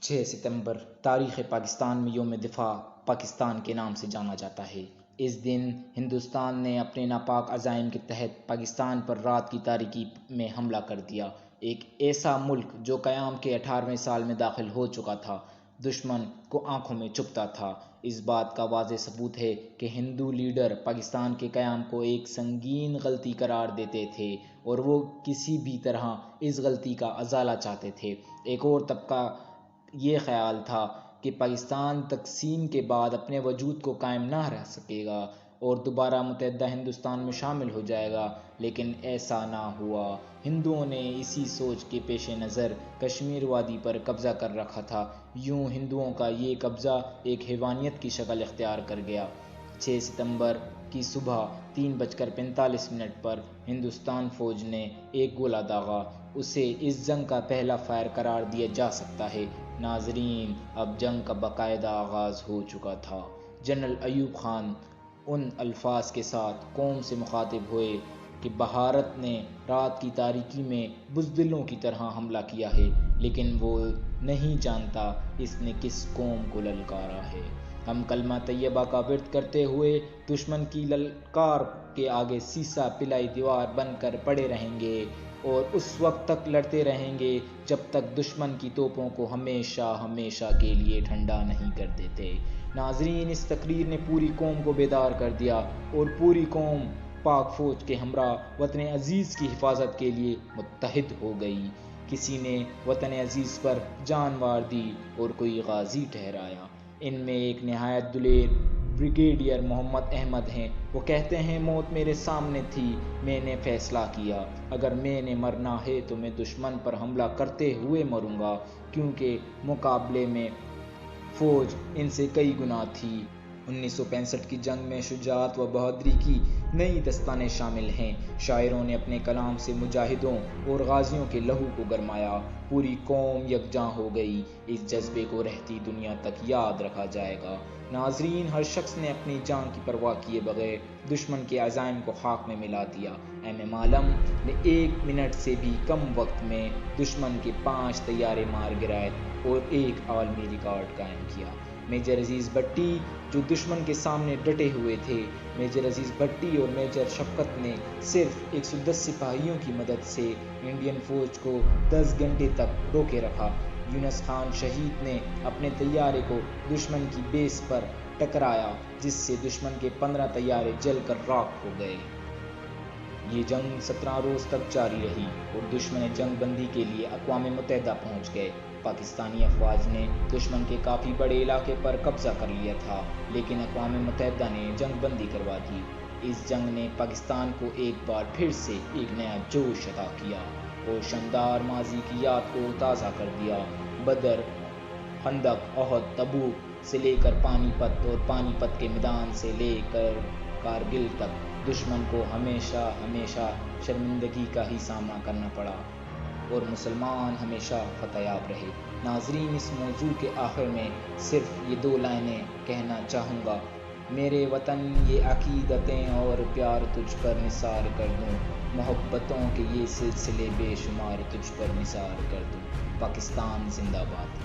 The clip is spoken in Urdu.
6 ستمبر تاریخ پاکستان میں یوم دفاع پاکستان کے نام سے جانا جاتا ہے۔ اس دن ہندوستان نے اپنے ناپاک عزائم کے تحت پاکستان پر رات کی تاریکی میں حملہ کر دیا۔ ایک ایسا ملک جو قیام کے 18ویں سال میں داخل ہو چکا تھا، دشمن کو آنکھوں میں چھپتا تھا۔ اس بات کا واضح ثبوت ہے کہ ہندو لیڈر پاکستان کے قیام کو ایک سنگین غلطی قرار دیتے تھے اور وہ کسی بھی طرح اس غلطی کا ازالہ چاہتے تھے۔ ایک اور طبقہ یہ خیال تھا کہ پاکستان تقسیم کے بعد اپنے وجود کو قائم نہ رہ سکے گا اور دوبارہ متحدہ ہندوستان میں شامل ہو جائے گا، لیکن ایسا نہ ہوا۔ ہندوؤں نے اسی سوچ کے پیش نظر کشمیر وادی پر قبضہ کر رکھا تھا۔ یوں ہندوؤں کا یہ قبضہ ایک حیوانیت کی شکل اختیار کر گیا۔ 6 ستمبر کی صبح 3:45 پر ہندوستان فوج نے ایک گولہ داغا۔ اسے اس جنگ کا پہلا فائر قرار دیا جا سکتا ہے۔ ناظرین، اب جنگ کا باقاعدہ آغاز ہو چکا تھا۔ جنرل ایوب خان ان الفاظ کے ساتھ قوم سے مخاطب ہوئے کہ بھارت نے رات کی تاریکی میں بزدلوں کی طرح حملہ کیا ہے، لیکن وہ نہیں جانتا اس نے کس قوم کو للکارا ہے۔ ہم کلمہ طیبہ کا ورد کرتے ہوئے دشمن کی للکار کے آگے سیسا پلائی دیوار بن کر پڑے رہیں گے اور اس وقت تک لڑتے رہیں گے جب تک دشمن کی توپوں کو ہمیشہ ہمیشہ کے لیے ٹھنڈا نہیں کر دیتے۔ ناظرین، اس تقریر نے پوری قوم کو بیدار کر دیا اور پوری قوم پاک فوج کے ہمراہ وطن عزیز کی حفاظت کے لیے متحد ہو گئی۔ کسی نے وطن عزیز پر جان وار دی اور کوئی غازی ٹھہرایا۔ ان میں ایک نہایت دلیر بریگیڈیئر محمد احمد ہیں۔ وہ کہتے ہیں، موت میرے سامنے تھی، میں نے فیصلہ کیا، اگر میں نے مرنا ہے تو میں دشمن پر حملہ کرتے ہوئے مروں گا، کیونکہ مقابلے میں فوج ان سے کئی گنا تھی۔ 1965 کی جنگ میں شجاعت و بہادری کی نئی داستانیں شامل ہیں۔ شاعروں نے اپنے کلام سے مجاہدوں اور غازیوں کے لہو کو گرمایا۔ پوری قوم یکجاں ہو گئی۔ اس جذبے کو رہتی دنیا تک یاد رکھا جائے گا۔ ناظرین، ہر شخص نے اپنی جان کی پرواہ کیے بغیر دشمن کے عزائم کو خاک میں ملا دیا۔ ایم عالم نے 1 منٹ سے بھی کم وقت میں دشمن کے 5 طیارے مار گرائے اور ایک عالمی ریکارڈ قائم کیا۔ میجر عزیز بھٹی جو دشمن کے سامنے ڈٹے ہوئے تھے، میجر عزیز بھٹی اور میجر شفقت نے صرف 110 سپاہیوں کی مدد سے انڈین فوج کو 10 گھنٹے تک روکے رکھا۔ یونس خان شہید نے اپنے طیارے کو دشمن کی بیس پر ٹکرایا، جس سے دشمن کے 15 طیارے جل کر راکھ ہو گئے۔ یہ جنگ 17 روز تک جاری رہی اور دشمن جنگ بندی کے لیے اقوام متحدہ پہنچ گئے۔ پاکستانی افواج نے دشمن کے کافی بڑے علاقے پر قبضہ کر لیا تھا، لیکن اقوام متحدہ نے جنگ بندی کروا دی۔ اس جنگ نے پاکستان کو ایک بار پھر سے ایک نیا جوش عطا کیا اور شاندار ماضی کی یاد کو تازہ کر دیا۔ بدر، خندق، احد، تبوک سے لے کر پانی پت اور پانی پت کے میدان سے لے کر کارگل تک دشمن کو ہمیشہ ہمیشہ شرمندگی کا ہی سامنا کرنا پڑا اور مسلمان ہمیشہ فتح یاب رہے۔ ناظرین، اس موضوع کے آخر میں صرف یہ 2 لائنیں کہنا چاہوں گا۔ میرے وطن یہ عقیدتیں اور پیار تجھ پر نثار کر دوں، محبتوں کے یہ سلسلے بے شمار تجھ پر نثار کر دوں۔ پاکستان زندہ باد۔